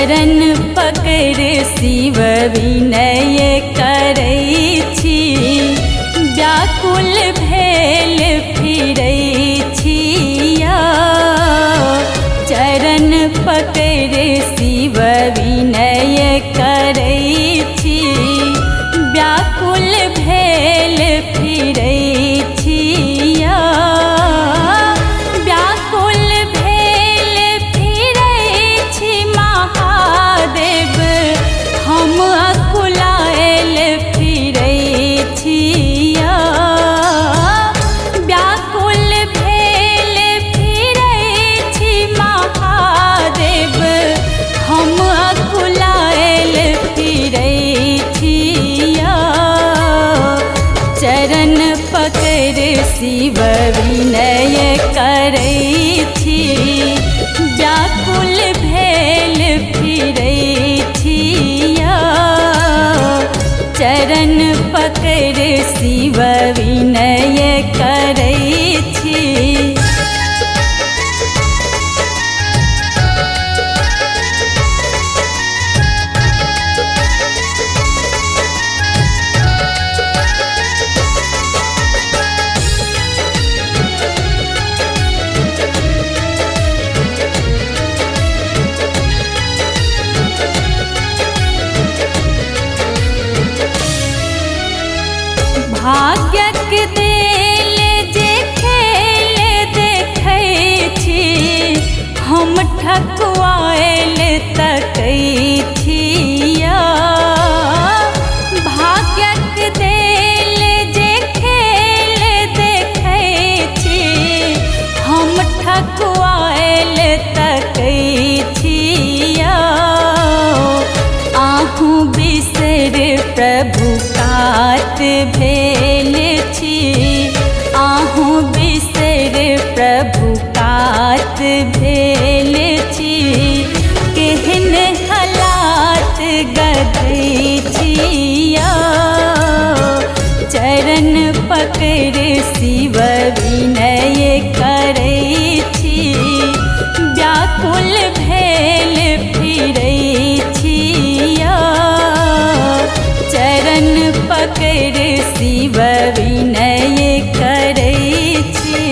चरण पकड़ शिव विनय करै छी, व्याकुल भेल फिरै छिया। चरण पकड़ शिव विनय करै छी, व्याकुल भेल फिरै छिया। व्याकुल भेल फिरै छी महादेव, हम अकुलायल फिरै छिया। व्याकुल भेल फिरै छी महादेव, हम अकुलायल फिरै छिया। चरण पकड़ शिव विनय करै छी, व्याकुल भेल फिरै छिया। चरण पकड़ शिव विनय करै छी। भाग्यक देल जे खेल देखै छी, हम ठकुआयल तकै छिया। भाग्यक देल जे खेल देखै छी, हम ठकुआयल तकै छिया। आहू बिसर प्रभु कात भेल छी, आहू बिसर प्रभु कात भेल छी। केहन हालात गधै छिया, चरण पकड़ शिव विनय करै छी, व्याकुल भेल फिरै छिया। चरण पकड़ शिव विनय करै छी।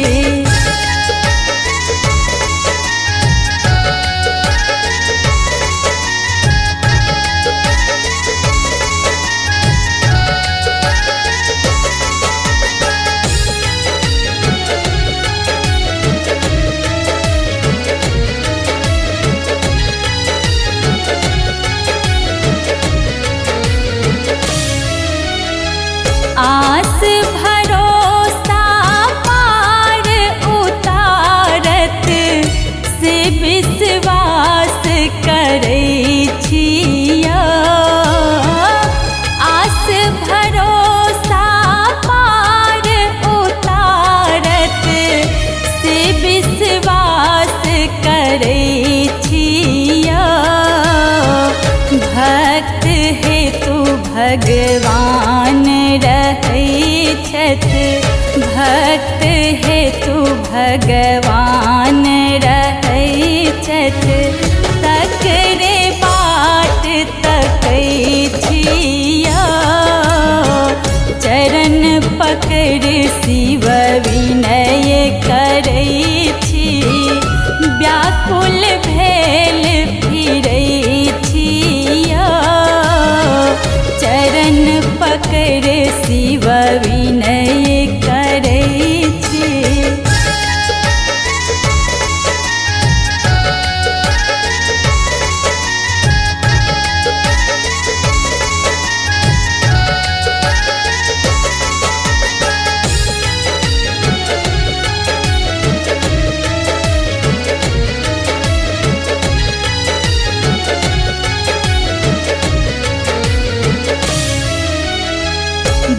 आस भरोसा पार उतारत से विश्वास करै छिया। आस भरोसा पार उतारत से विश्वास करै छिया। भक्त हेतु भगवान रहै छथि, भक्त हेतु भगवान रहै छथि। तकरे बाट तकै छिया, चरण पकड़ शिव विनय करै छी, व्याकुल भेल फिरै छिया। चरण पकड़ शिव विनय करै छी।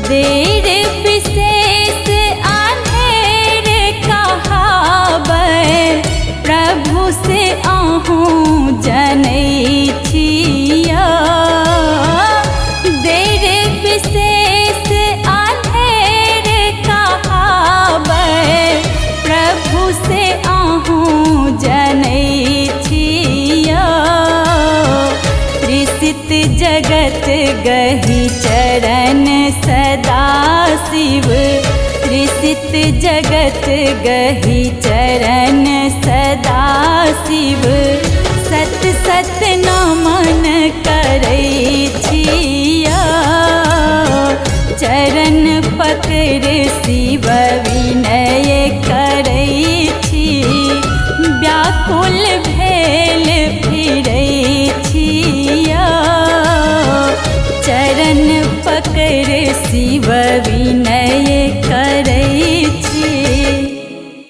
देर विशेष आन्हेर कहाबै, प्रभु से आहूँ जनै छिया। देर विशेष आन्हेर कहाबै, प्रभु से आहूँ जनै छिया। चरण सदा शिव त्रिसित जगत गही चरण सदा शिव सत सत नमन करै छिया चरण पकड़ शिव विनय करै छी व्याकुल भेल फिरै छिया चरण पकड़ शिव विनय